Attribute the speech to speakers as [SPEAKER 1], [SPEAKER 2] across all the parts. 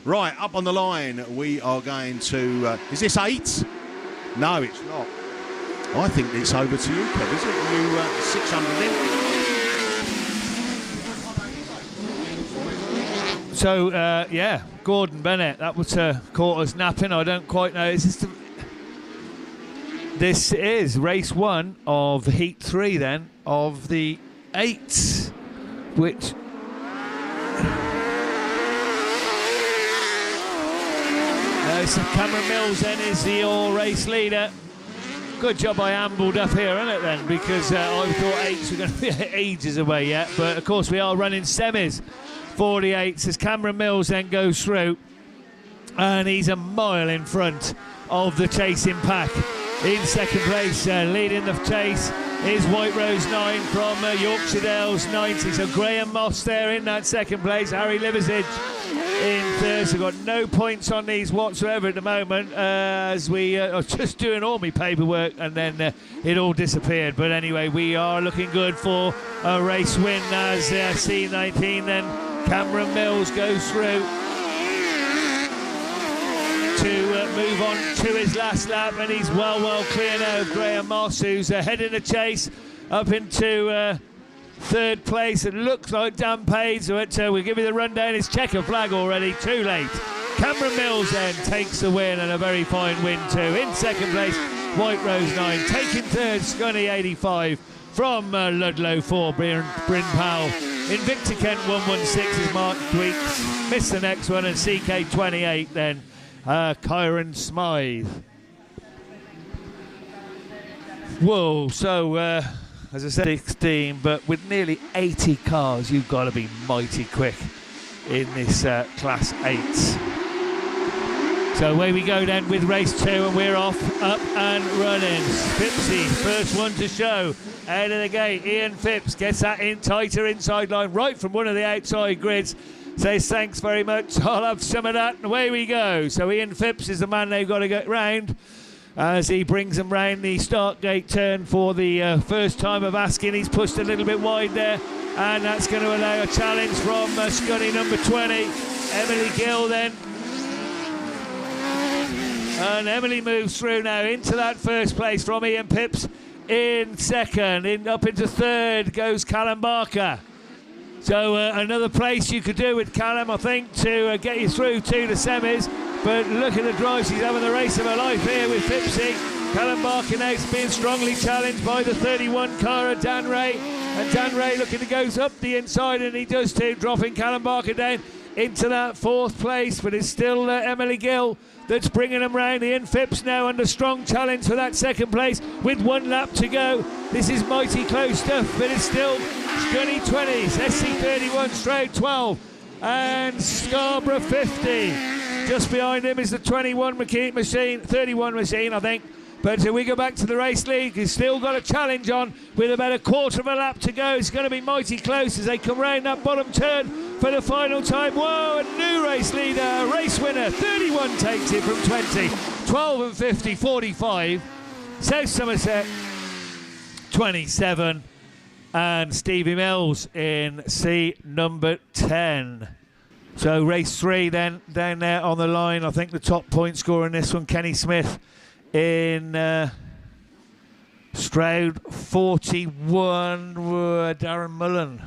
[SPEAKER 1] Right, up on the line, we are going to... is this 8? No, it's not. I think it's over to you, Kev, is it? You 600 in?
[SPEAKER 2] So, yeah, Gordon Bennett, that was caught us napping. I don't quite know. This is race 1 of heat 3 then, of the 8, which... So Cameron Mills then is your race leader. Good job I ambled up here, isn't it then? Because I thought 8s were going to be ages away yet. But of course we are running semis for the 8s as Cameron Mills then goes through. And he's a mile in front of the chasing pack. In second place, leading the chase is White Rose 9 from Yorkshire Dales 90. So Graham Moss there in that second place. Harry Liversidge in third. So got no points on these whatsoever at the moment as we are just doing all my paperwork and then it all disappeared. But anyway, we are looking good for a race win as C19 then Cameron Mills goes through to move on to his last lap, and he's well clear now of Graham Moss, who's ahead in the chase up into third place. It looks like Dan Page, but we'll give you the rundown. It's checker flag already, too late. Cameron Mills then takes the win, and a very fine win too. In second place, White Rose 9. Taking third, Scunny 85 from Ludlow 4, Bryn Powell. Invicta Kent 116 is Mark Tweaks. Missed the next one, and CK 28 then. Kyron Smythe. Whoa, so as I said, 16, but with nearly 80 cars, you've got to be mighty quick in this Class 8s. So away we go then with race 2, and we're off, up and running. Phippsy, first one to show, out of the gate. Ian Phipps gets that in tighter inside line, right from one of the outside grids. Says thanks very much, I'll have some of that, and away we go. So Ian Phipps is the man they've got to get round as he brings them round the start gate turn for the first time of asking. He's pushed a little bit wide there, and that's going to allow a challenge from Scunny number 20, Emily Gill then. And Emily moves through now into that first place from Ian Phipps in second. Up into third goes Callum Barker. So another place you could do with Callum, I think, to get you through to the semis. But look at the drive, she's having the race of her life here with Phippsy. Callum Barker now being strongly challenged by the 31 car of Dan Ray. And Dan Ray looking to go up the inside, and he does too, dropping Callum Barker down into that fourth place. But it's still Emily Gill that's bringing them round. Ian Phipps now under strong challenge for that second place with 1 lap to go. This is mighty close stuff, but it's still Scunny 20s, SC31, Stroud 12, and Scarborough 50. Just behind him is the 31 machine, 31 machine, I think. But we go back to the race league. He's still got a challenge on with about a quarter of a lap to go. It's going to be mighty close as they come round that bottom turn for the final time. Whoa, a new race leader, race winner. 31 takes it from 20. 12 and 50, 45. South Somerset, 27. And Stevie Mills in C number 10. So race 3 then, down there on the line. I think the top point scorer in this one, Kenny Smith in Stroud 41, Darren Mullen.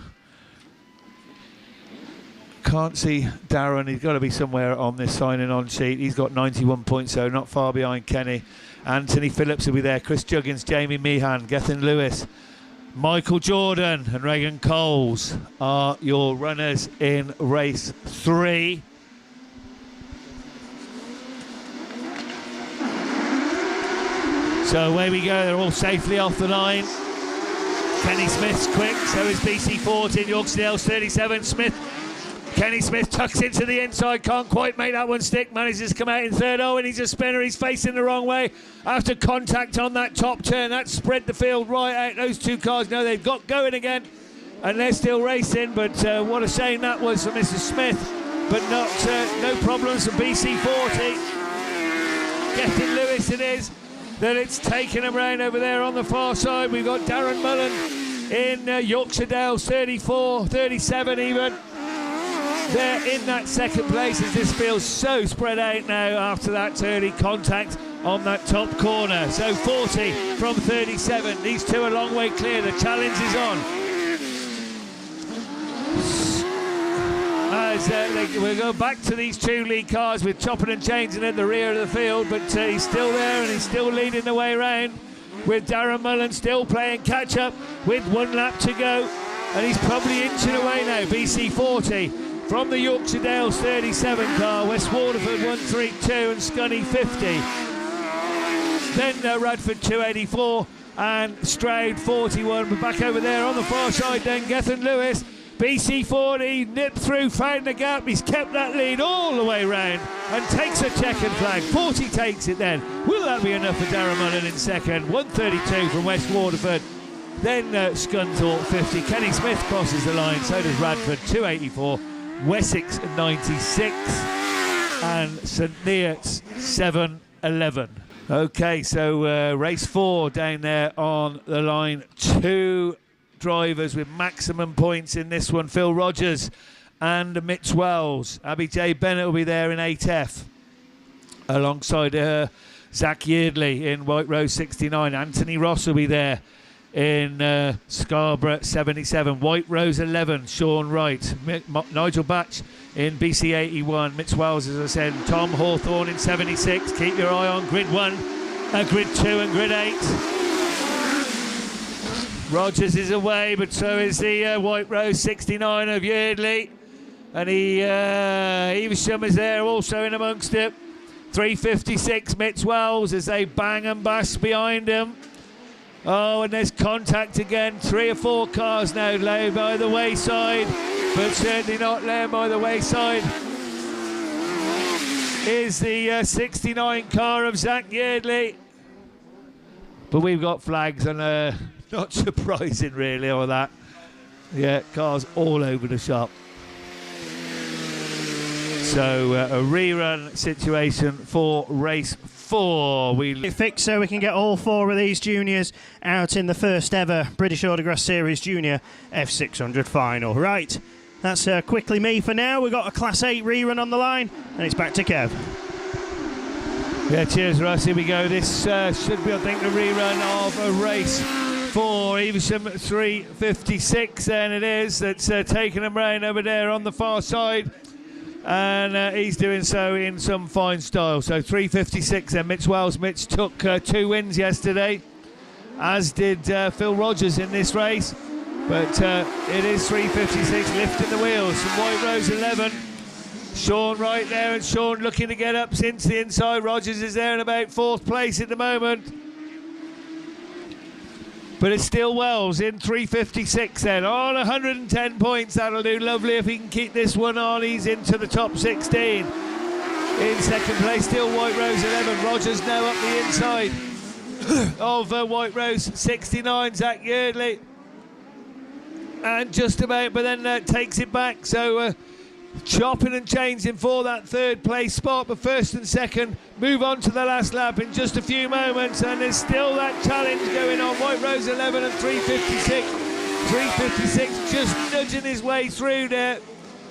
[SPEAKER 2] Can't see Darren, he's got to be somewhere on this signing on sheet. He's got 91 points, so not far behind Kenny. Anthony Phillips will be there, Chris Juggins, Jamie Meehan, Gethin Lewis, Michael Jordan and Reagan Coles are your runners in race 3. So away we go, they're all safely off the line. Kenny Smith's quick, so is BC14, Yorkshire Dales 37, Kenny Smith tucks into the inside, can't quite make that one stick, manages to come out in third. Oh, and he's a spinner, he's facing the wrong way after contact on that top turn. That spread the field right out. Those two cars know they've got going again, and they're still racing, but what a shame that was for Mrs. Smith, but not no problems for BC40. Getting Lewis it is, that it's taken him round over there on the far side. We've got Darren Mullen in Yorkshire Dales 34, 37 even. there in that second place, as this feels so spread out now after that early contact on that top corner. So 40 from 37. These two a long way clear. The challenge is on. As we'll go back to these two lead cars with chopping and changing at the rear of the field, but he's still there and he's still leading the way around, with Darren Mullen still playing catch up with 1 lap to go, and he's probably inching away now. BC 40 from the Yorkshire Dales 37 car, West Waterford 132 and Scunny 50. Then Radford 284 and Stroud 41. We're back over there on the far side then. Gethin Lewis, BC 40, nipped through, found the gap. He's kept that lead all the way round and takes a checkered flag. 40 takes it then. Will that be enough for Darren Mullen in second? 132 from West Waterford. Then Scunthorpe 50. Kenny Smith crosses the line. So does Radford 284. Wessex 96. And St Neots 711. Okay, so race 4 down there on the line. 2 drivers with maximum points in this one. Phil Rogers and Mitch Wells. Abby J. Bennett will be there in 8F. Alongside her, Zach Yeardley in White Rose 69. Anthony Ross will be there in Scarborough 77. White Rose 11, Sean Wright. Nigel Batch in BC 81. Mitch Wells, as I said. Tom Hawthorne in 76. Keep your eye on grid 1, grid 2 and grid 8. Rogers is away, but so is the White Rose 69 of Yeardley. And Evesham is there also in amongst it. 356 Mitch Wells as they bang and bash behind him. Oh, and there's contact again. 3 or 4 cars now laid by the wayside, but certainly not laying by the wayside is the 69 car of Zach Yeardley. But we've got flags, and not surprising really, or that. Yeah, cars all over the shop. So a rerun situation for race 4. We
[SPEAKER 3] fixed so we can get all 4 of these juniors out in the first ever British Autograss Series Junior F600 final. Right, that's quickly me for now. We've got a Class 8 rerun on the line, and it's back to Kev.
[SPEAKER 2] Yeah, cheers, Russ. Here we go. This should be, I think, the rerun of a race 4. Evesham 356, and it is. That's taking him round over there on the far side. And he's doing so in some fine style. So 356 then. Mitch Wells. Mitch took 2 wins yesterday, as did Phil Rogers in this race. But it is 356 lifting the wheels from White Rose 11. Sean right there, and Sean looking to get up since the inside. Rogers is there in about 4th place at the moment. But it's still Wells in 356 then, on 110 points. That'll do lovely if he can keep this one on. He's into the top 16. In second place, still White Rose 11. Rogers now up the inside of White Rose 69, Zach Yeardley. And just about, but then takes it back. So chopping and changing for that 3rd place spot, but 1st and 2nd move on to the last lap in just a few moments, and there's still that challenge going on. White Rose 11 and 356 just nudging his way through there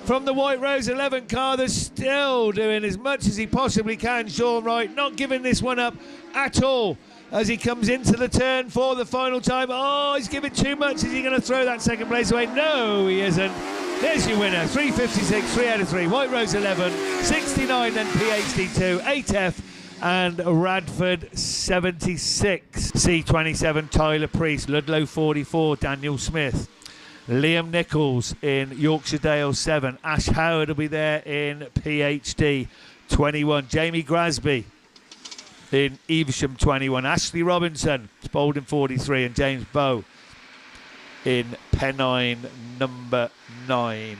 [SPEAKER 2] from the White Rose 11 car. They're still doing as much as he possibly can. Sean Wright not giving this one up at all as he comes into the turn for the final time. Oh, he's giving too much. Is he going to throw that 2nd place away? No, he isn't. There's your winner, 356, 3 out of 3. White Rose 11, 69 then PhD 2, 8F and Radford 76. C27 Tyler Priest, Ludlow 44, Daniel Smith. Liam Nichols in Yorkshire Dale 7. Ash Howard will be there in PhD 21. Jamie Grasby in Evesham 21. Ashley Robinson, Spalding 43, and James Bow in Pennine number 9.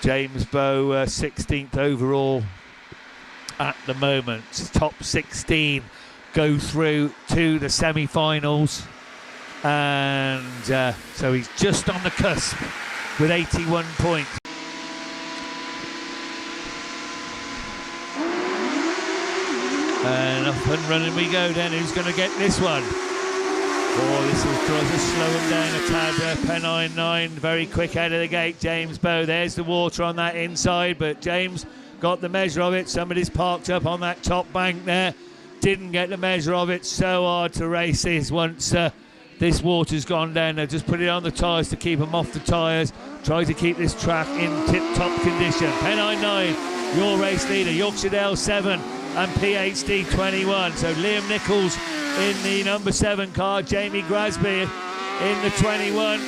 [SPEAKER 2] James Bow 16th overall at the moment. Top 16 go through to the semi-finals, and so he's just on the cusp with 81 points. And up and running we go then. Who's going to get this one? Oh, this will try to slow him down a tad. Pennine 9, very quick out of the gate. James Bow, there's the water on that inside, but James got the measure of it. Somebody's parked up on that top bank there. Didn't get the measure of it. So hard to race this once this water's gone down. They just put it on the tyres to keep them off the tyres. Try to keep this track in tip-top condition. Pennine 9, your race leader. Yorkshire Dale 7 and PhD 21. So Liam Nichols in the number 7 car. Jamie Grasby in the 21.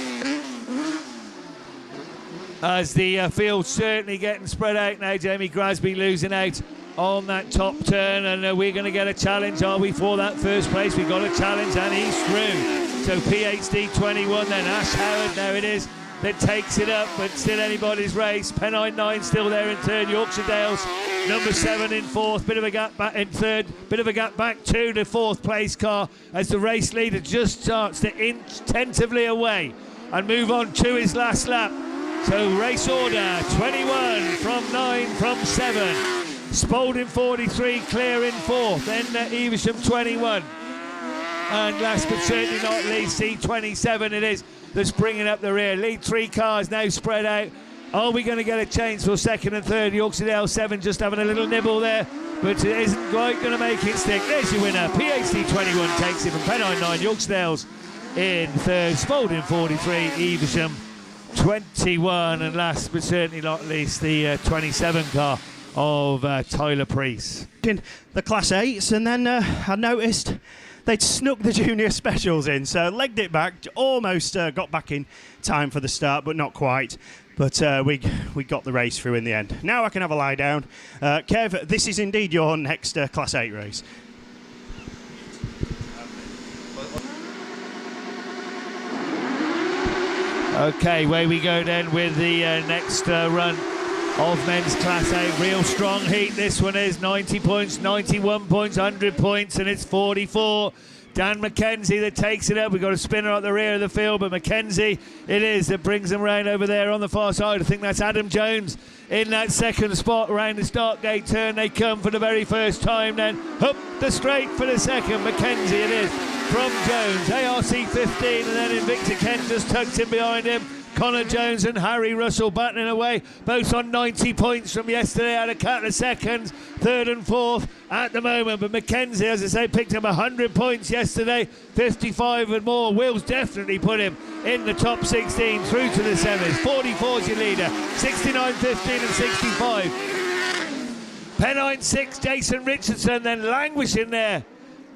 [SPEAKER 2] As the field's certainly getting spread out now. Jamie Grasby losing out on that top turn, and we're going to get a challenge, are we, for that first place? We've got a challenge, and he's through. So PhD 21, then Ash Howard now it is that takes it up, but still anybody's race. Pennine 9 still there in third. Yorkshire Dales number 7 in fourth. Bit of a gap back in third. Bit of a gap back to the fourth place car as the race leader just starts to inch tentatively away and move on to his last lap. So race order 21 from 9 from 7. Spalding 43 clear in fourth. Then Evesham 21. And last but certainly not least, C27 it is that's bringing up the rear. Lead 3 cars now spread out. Are we going to get a change for second and third? Yorkshire Dale 7 just having a little nibble there, but it isn't quite going to make it stick. There's your winner. PhD 21 takes it from Pennine 9. Yorkshire Dales in third. Spalding 43. Evesham 21. And last but certainly not least, the 27 car of Tyler Priest.
[SPEAKER 3] In the Class 8s, and then I noticed they'd snuck the junior specials in, so legged it back, almost got back in time for the start, but not quite. But we got the race through in the end. Now I can have a lie down. Kev, this is indeed your next Class 8 race.
[SPEAKER 2] Okay, away we go then with the next run of men's Class 8. Real strong heat this one is. 90 points, 91 points, 100 points, and it's 44. Dan McKenzie that takes it up. We've got a spinner at the rear of the field, but McKenzie it is that brings them round over there on the far side. I think that's Adam Jones in that second spot around the start gate turn. They come for the very first time then. Up the straight for the second. McKenzie it is from Jones. ARC 15, and then Invicta Kent just tucks in behind him. Connor Jones and Harry Russell battling away, both on 90 points from yesterday, had a couple of seconds, third and fourth at the moment. But McKenzie, as I say, picked up 100 points yesterday, 55 and more. Will's definitely put him in the top 16 through to the semis. 44 is your leader, 69, 15 and 65. Pennine 6, Jason Richardson then languishing there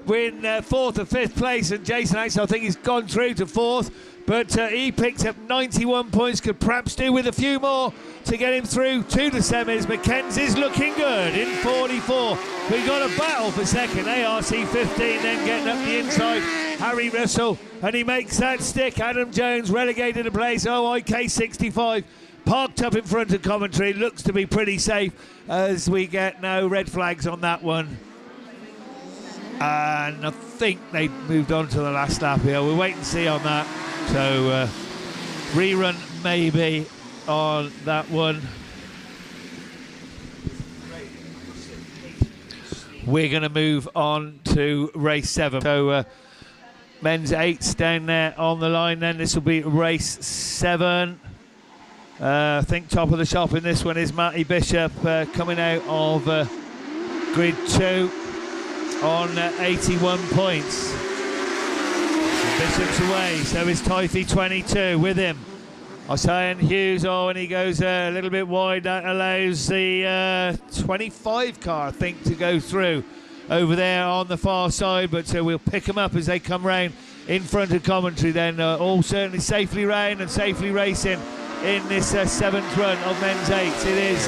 [SPEAKER 2] with fourth or fifth place, and Jason actually I think he's gone through to fourth. But he picked up 91 points, could perhaps do with a few more to get him through to the semis. McKenzie's looking good in 44. We've got a battle for second. ARC 15 then getting up the inside. Harry Russell, and he makes that stick. Adam Jones relegated to place. IK 65 parked up in front of commentary. Looks to be pretty safe as we get no red flags on that one. And I think they moved on to the last lap here. We'll wait and see on that. So rerun maybe on that one. We're going to move on to race 7. So men's 8's down there on the line then. This will be race 7. I think top of the shop in this one is Matty Bishop coming out of grid 2 on 81 points. Bishop's away, so is Tythy 22 with him. Osayan Hughes, and he goes a little bit wide. That allows the 25 car, I think, to go through over there on the far side, but we'll pick them up as they come round in front of commentary then. All certainly safely round and safely racing in this 7th run of men's 8s. It is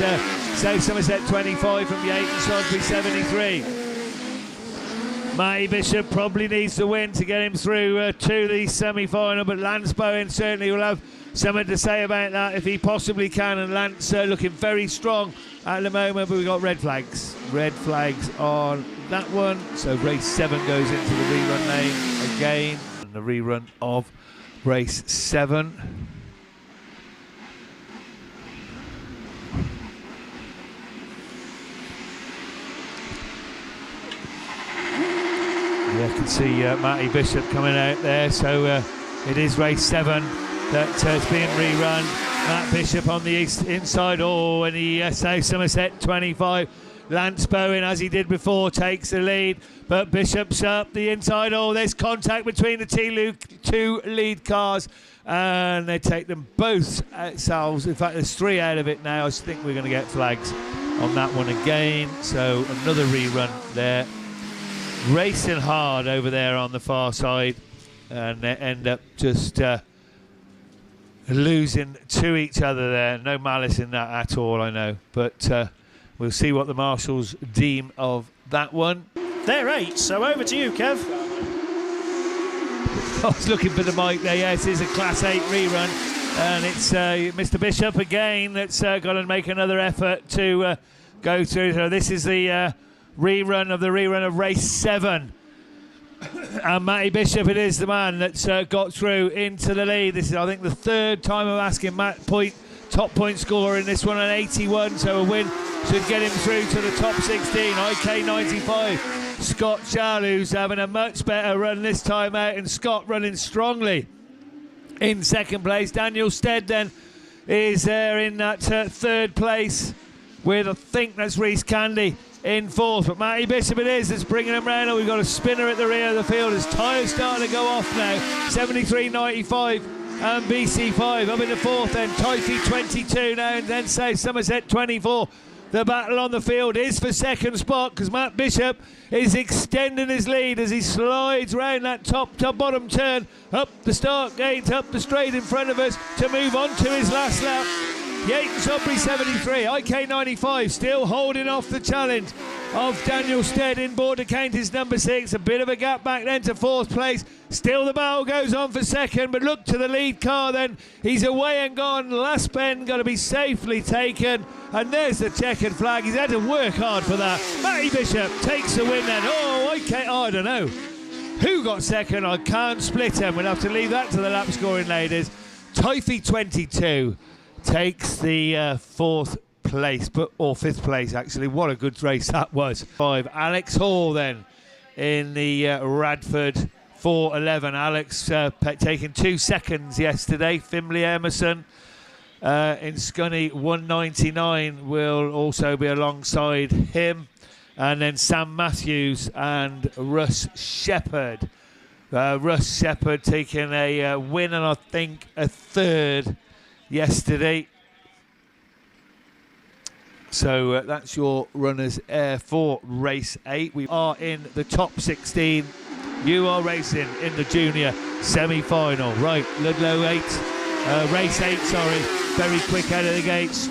[SPEAKER 2] South Somerset 25 from the 8 and Salisbury 73. Matty Bishop probably needs to win to get him through to the semi-final, but Lance Bowen certainly will have something to say about that if he possibly can, and Lance looking very strong at the moment, but we've got red flags. Red flags on that one, so race 7 goes into the rerun lane again, and the rerun of race 7. Yeah, I can see Matty Bishop coming out there. So it is race 7 that's being rerun. Matt Bishop on the inside. Oh, and the South Somerset 25. Lance Bowen, as he did before, takes the lead. But Bishop's up the inside. Oh, there's contact between the two lead cars. And they take them both ourselves. In fact, there's 3 out of it now. I think we're going to get flags on that one again. So another rerun there. Racing hard over there on the far side. And they end up just losing to each other there. No malice in that at all, I know. But we'll see what the marshals deem of that one.
[SPEAKER 3] They're 8, so over to you, Kev.
[SPEAKER 2] I was looking for the mic there. Yes, it's a Class 8 rerun. And it's Mr. Bishop again that's got to make another effort to go through. So this is the rerun of race 7. And Matty Bishop, it is the man that's got through into the lead. This is, I think, the 3rd time I'm asking Matt top point scorer in this one, an 81. So a win should get him through to the top 16. IK 95. Scott Charlew's having a much better run this time out, and Scott running strongly in 2nd place. Daniel Stead then is there in that 3rd place with, I think that's Reese Candy in 4th. But Matty Bishop it is that's bringing him round. We've got a spinner at the rear of the field as tyres starting to go off now. 73.95 and BC5 up into 4th then. Typhy 22 now, and then say Somerset 24. The battle on the field is for 2nd spot because Matt Bishop is extending his lead as he slides round that top to bottom turn, up the start gate, up the straight in front of us to move on to his last lap. Yates Sudbury 73, IK 95 still holding off the challenge of Daniel Stead in Border Counties number 6. A bit of a gap back then to 4th place. Still the battle goes on for 2nd, but look to the lead car then. He's away and gone. Last bend got to be safely taken. And there's the checkered flag. He's had to work hard for that. Matty Bishop takes the win then. I don't know who got 2nd. I can't split him. We'll have to leave that to the lap scoring ladies. Typhy 22 takes the 4th place, or 5th place actually. What a good race that was. 5. Alex Hall then in the Radford 411. Alex taking 2 seconds yesterday. Fimley Emerson in Scunny 199 will also be alongside him. And then Sam Matthews and Russ Shepherd. Russ Shepherd taking a win and I think a 3rd yesterday. So that's your runners for race 8. We are in the top 16. You are racing in the junior semi-final. Right, Ludlow 8, race 8, sorry. Very quick out of the gates.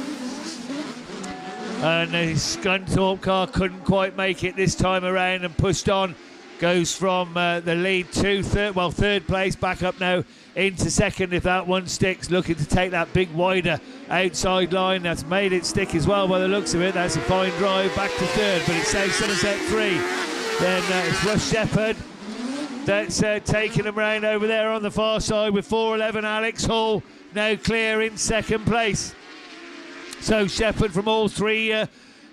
[SPEAKER 2] And the Scunthorpe car couldn't quite make it this time around and pushed on. Goes from the lead to 3rd place, back up now into 2nd if that one sticks. Looking to take that big wider outside line. That's made it stick as well by the looks of it. That's a fine drive back to 3rd, but it says Somerset 3. Then it's Russ Shepherd that's taking them round over there on the far side with 411. Alex Hall now clear in 2nd place. So Shepherd from all 3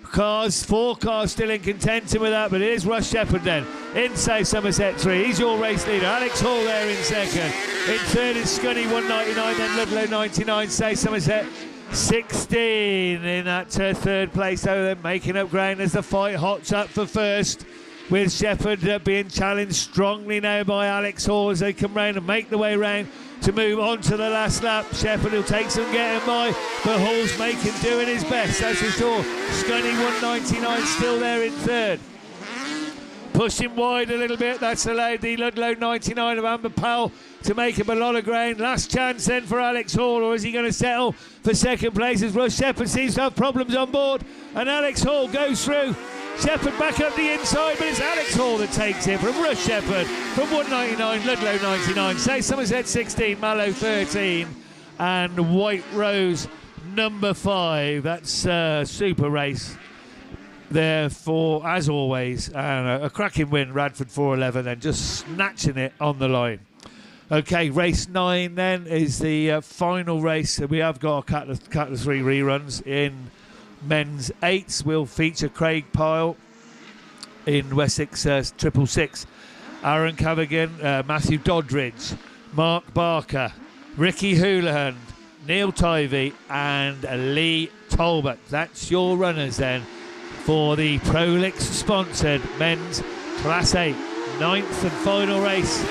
[SPEAKER 2] cars, 4 cars still in contention with that, but it is Russ Shepherd then inside Somerset 3. He's your race leader. Alex Hall there in 2nd. In 3rd is Scunny 199, then Ludlow 99, say Somerset 16 in that 3rd place. So they're making up ground as the fight hots up for 1st, with Shepherd being challenged strongly now by Alex Hall as they come round and make the way round to move on to the last lap. Shepherd will take some getting by, but Hall's doing his best, as we saw. Scunny 199 still there in 3rd. Pushing wide a little bit, that's allowed the Ludlow 99 of Amber Powell to make up a lot of ground. Last chance then for Alex Hall, or is he going to settle for 2nd place as Russ Shepherd seems to have problems on board, and Alex Hall goes through. Shepherd back up the inside, but it's Alex Hall that takes it from Russ Shepherd from 199, Ludlow 99. Say Somerset 16, Mallow 13, and White Rose number 5. That's a super race there for, as always, and a cracking win. Radford 411 then just snatching it on the line. Okay, race 9 then is the final race. We have got a couple of 3 reruns in men's 8s. Will feature Craig Pyle in Wessex 666 Aaron Cavagan, Matthew Doddridge, Mark Barker, Ricky Houlihan, Neil Tivey and Lee Talbot. That's your runners then for the Prolix sponsored men's Class 8 9th and final race.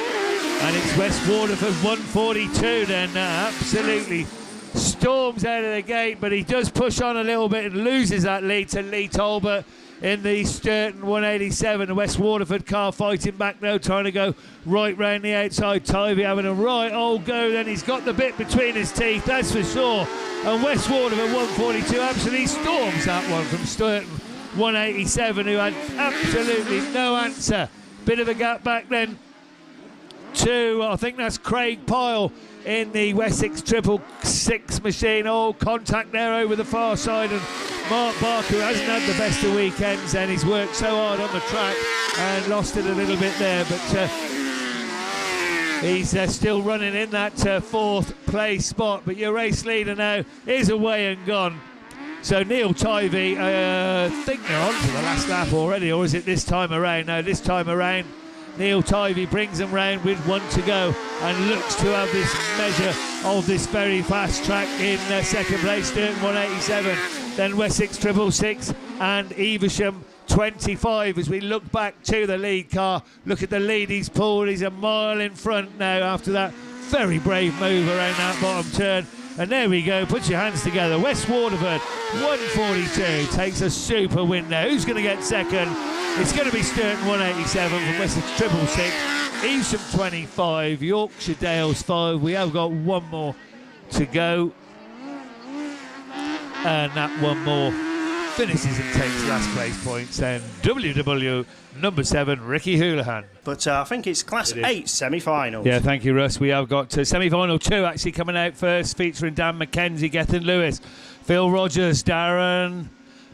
[SPEAKER 2] And it's West Waterford 142 then, absolutely storms out of the gate, but he does push on a little bit and loses that lead to Lee Talbot in the Sturton 187. The West Waterford car fighting back now, trying to go right round the outside. Tivey having a right old go then. He's got the bit between his teeth, that's for sure. And West Waterford 142 absolutely storms that one from Sturton 187, who had absolutely no answer. Bit of a gap back then to, I think that's Craig Pyle in the Wessex 666 machine. Oh, contact there over the far side, and Mark Barker, who hasn't had the best of weekends, and he's worked so hard on the track and lost it a little bit there, but he's still running in that 4th place spot. But your race leader now is away and gone. So Neil Tivey, I think they're on to the last lap already, or is it this time around? No, this time around Neil Tivey brings them round with 1 to go and looks to have this measure of this very fast track in 2nd place, Sturton 187, then Wessex 666 and Evesham 25. As we look back to the lead car, look at the lead he's pulled. He's a mile in front now after that very brave move around that bottom turn. And there we go, put your hands together. West Waterford 142 takes a super win there. Who's going to get second? It's going to be Sturton 187 from Wessex 666, Evesham 25, Yorkshire Dales 5. We have got one more to go, and that one more finishes and takes last place points. And WW number 7, Ricky Houlihan.
[SPEAKER 3] But I think it's Class 8 semi-finals.
[SPEAKER 2] Yeah, thank you, Russ. We have got semi-final 2 actually coming out first, featuring Dan McKenzie, Gethin Lewis, Phil Rogers, Darren,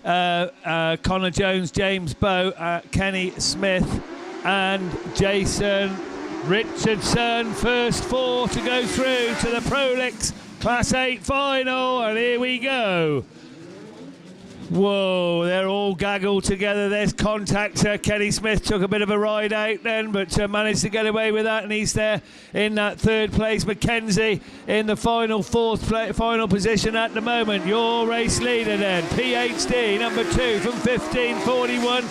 [SPEAKER 2] Connor Jones, James Bow, Kenny Smith and Jason Richardson. First 4 to go through to the Prolix Class 8 final, and here we go. Whoa, they're all gaggled together. There's contact. Kenny Smith took a bit of a ride out then, but managed to get away with that, and he's there in that 3rd place. McKenzie in the final final position at the moment. Your race leader then, PhD number 2 from 1541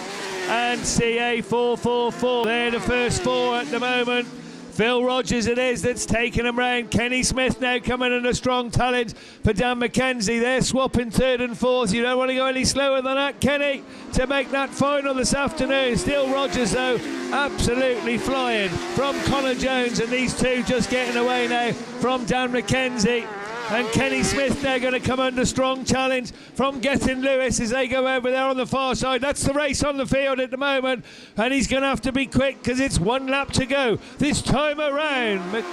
[SPEAKER 2] and CA 444. They're the first 4 at the moment. Phil Rogers it is that's taking them round. Kenny Smith now coming in a strong challenge for Dan McKenzie. They're swapping 3rd and 4th. You don't want to go any slower than that, Kenny, to make that final this afternoon. Still Rogers, though, absolutely flying from Connor Jones, and these two just getting away now from Dan McKenzie. And Kenny Smith, they're going to come under strong challenge from Gethin Lewis as they go over there on the far side. That's the race on the field at the moment, and he's going to have to be quick because it's 1 lap to go this time around.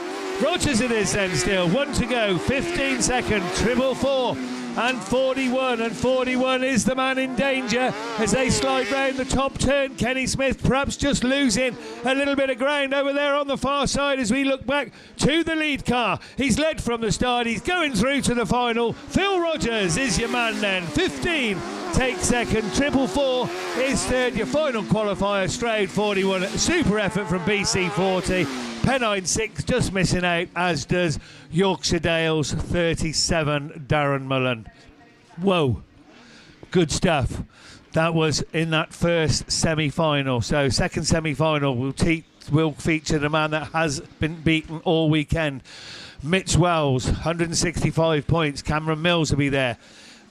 [SPEAKER 2] Rogers it is then still, 1 to go, 15 second, 444 and 41, and 41 is the man in danger as they slide round the top turn. Kenny Smith perhaps just losing a little bit of ground over there on the far side as we look back to the lead car. He's led from the start, he's going through to the final. Phil Rogers is your man then, 15 takes second, 444 is third. Your final qualifier, Stroud 41, super effort from BC 40. Pennine 6 just missing out, as does Yorkshire Dales 37, Darren Mullen. Whoa, good stuff. That was in that first semi-final. So second semi-final will feature the man that has been beaten all weekend. Mitch Wells, 165 points. Cameron Mills will be there.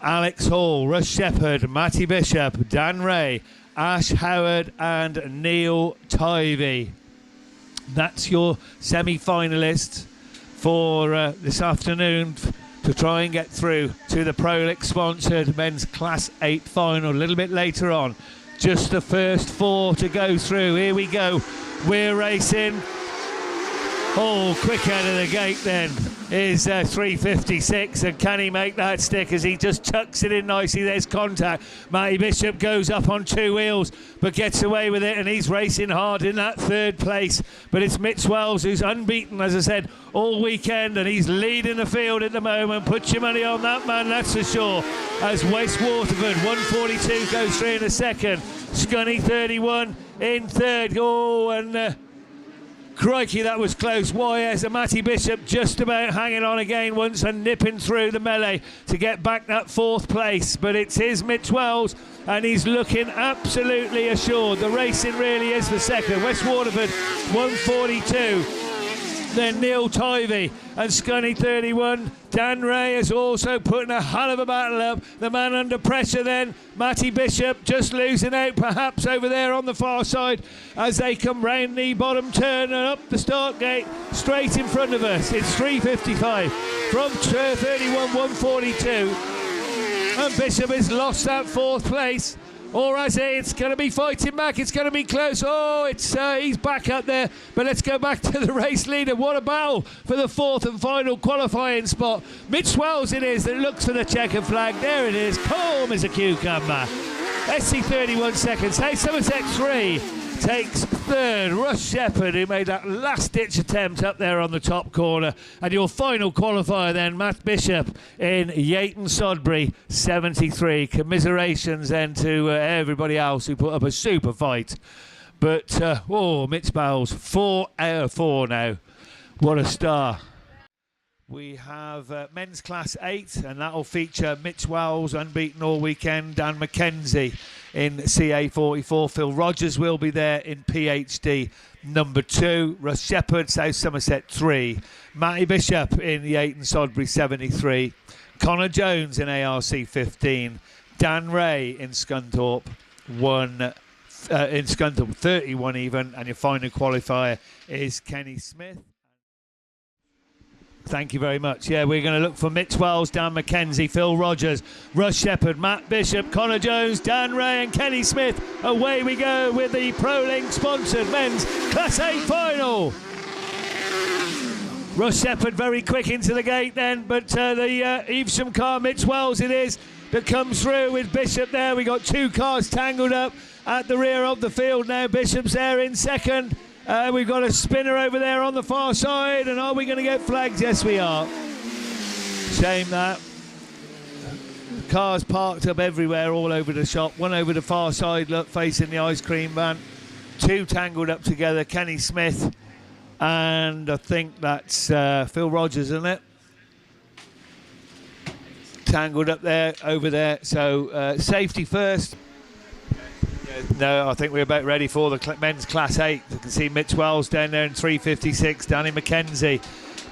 [SPEAKER 2] Alex Hall, Russ Shepherd, Matty Bishop, Dan Ray, Ash Howard and Neil Tivey. That's your semi-finalists for this afternoon to try and get through to the Prolix sponsored men's Class 8 final a little bit later on. Just the first 4 to go through. Here we go. We're racing. Oh, quick out of the gate then is 356, and can he make that stick as he just tucks it in nicely? There's contact. Matty Bishop goes up on 2 wheels but gets away with it, and he's racing hard in that 3rd place. But it's Mitch Wells who's unbeaten, as I said, all weekend, and he's leading the field at the moment. Put your money on that man, that's for sure. As West Waterford 142 goes through in a second. Scunny 31 in 3rd. Oh, and Crikey, that was close. YS and Matty Bishop just about hanging on again once and nipping through the melee to get back that 4th place. But it's his Mitch Wells, and he's looking absolutely assured. The racing really is for second. West Waterford 142. Then Neil Tivey and Scunny 31. Dan Ray is also putting a hell of a battle up. The man under pressure then, Matty Bishop, just losing out perhaps over there on the far side as they come round the bottom turn and up the start gate straight in front of us. It's 3:55 from 31 142. And Bishop has lost that 4th place. Or as it's going to be fighting back, it's going to be close. Oh, he's back up there. But let's go back to the race leader. What a battle for the 4th and final qualifying spot. Mitch Wells it is that looks for the checkered flag. There it is, calm as a cucumber. SC 31 seconds. Hey, Somerset 3 takes 3rd. Russ Shepherd, who made that last-ditch attempt up there on the top corner. And your final qualifier then, Matt Bishop in Yayton Sodbury 73. Commiserations then to everybody else who put up a super fight. But, Mitch Bowles, 4 out of 4 now. What a star. We have men's class 8, and that'll feature Mitch Wells, unbeaten all weekend, Dan McKenzie in CA44. Phil Rogers will be there in PhD number 2. Russ Shepherd, South Somerset 3. Matty Bishop in the Yayton Sodbury 73. Connor Jones in ARC 15. Dan Ray in Scunthorpe 31 even. And your final qualifier is Kenny Smith. Thank you very much. Yeah, we're going to look for Mitch Wells, Dan McKenzie, Phil Rogers, Russ Shepherd, Matt Bishop, Connor Jones, Dan Ray and Kenny Smith. Away we go with the ProLink sponsored men's Class 8 final. Russ Shepherd very quick into the gate then, but the Evesham car, Mitch Wells it is, that comes through with Bishop there. We got 2 cars tangled up at the rear of the field now. Bishop's there in second. We've got a spinner over there on the far side, and are we going to get flags? Yes, we are. Shame that. Cars parked up everywhere, all over the shop. One over the far side, look, facing the ice cream van. 2 tangled up together, Kenny Smith, and I think that's Phil Rogers, isn't it? Tangled up there, over there. So safety first. No, I think we're about ready for the men's Class 8. You can see Mitch Wells down there in 3:56. Danny McKenzie,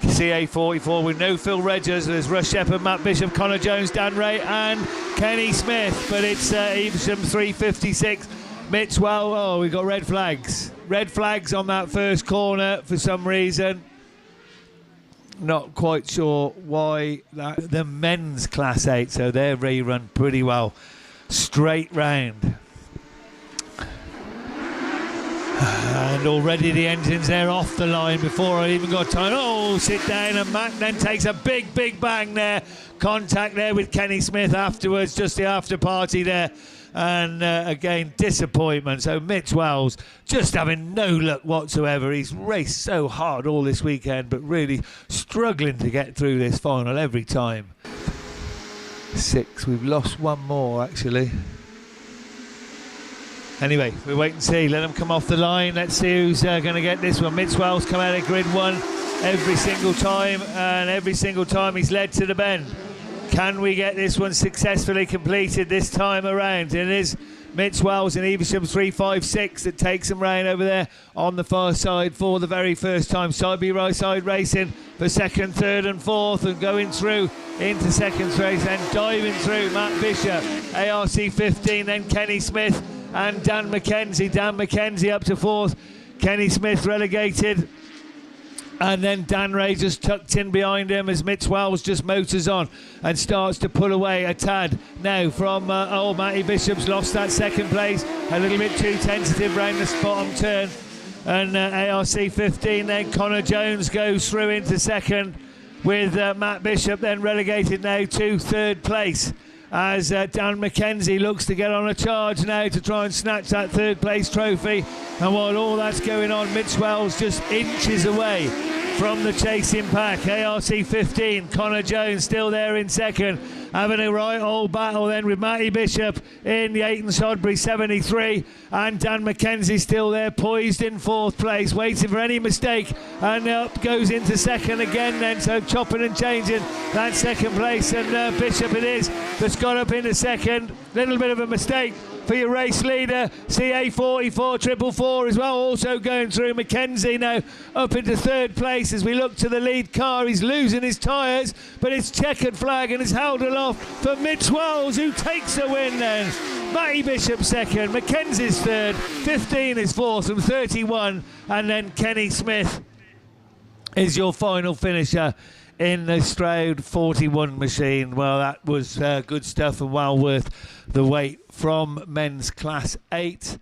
[SPEAKER 2] CA44 with no Phil Rogers. There's Russ Shepherd, Matt Bishop, Connor Jones, Dan Ray and Kenny Smith. But it's Evesham 3:56. Mitch Wells, oh, we've got red flags. Red flags on that first corner for some reason. Not quite sure why. The men's Class 8, so they're rerun pretty well. Straight round. And already the engine's there off the line before I even got time. Oh, sit down, and Matt then takes a big bang there. Contact there with Kenny Smith afterwards, just the after party there. And again, disappointment. So Mitch Wells just having no luck whatsoever. He's raced so hard all this weekend, but really struggling to get through this final every time. 6, we've lost 1 more actually. Anyway, we wait and see. Let them come off the line. Let's see who's going to get this one. Mitch Wells come out of grid 1 every single time, and every single time he's led to the bend. Can we get this one successfully completed this time around? It is Mitch Wells in Evesham 356 that takes him round over there on the far side for the very first time. Side by right side racing for 2nd, 3rd and 4th, and going through into 2nd race and diving through Matt Bishop, ARC 15, then Kenny Smith and Dan McKenzie. Dan McKenzie up to 4th. Kenny Smith relegated. And then Dan Ray just tucked in behind him as Mitch Wells just motors on and starts to pull away a tad now from Matty Bishop's lost that 2nd place. A little bit too tentative round the bottom turn. And ARC 15, then Connor Jones goes through into 2nd with Matt Bishop then relegated now to 3rd place. As Dan McKenzie looks to get on a charge now to try and snatch that 3rd place trophy. And while all that's going on, Mitch Wells just inches away from the chasing pack. ARC 15, Connor Jones still there in second. Having a right old battle then with Matty Bishop in the Ayton Sodbury 73, and Dan McKenzie still there poised in fourth place, waiting for any mistake, and up goes into second again then, so chopping and changing that second place, and Bishop it is that's got up into second. Little bit of a mistake for your race leader, CA44 444 as well, also going through. McKenzie now up into third place as we look to the lead car. He's losing his tyres, but it's checkered flag and it's held aloft for Mid-Swells, who takes a win then. Matty Bishop second, Mackenzie's third, 15 is fourth, and 31, and then Kenny Smith is your final finisher in the Stroud 41 machine. Well, that was good stuff and well worth the wait from men's Class 8.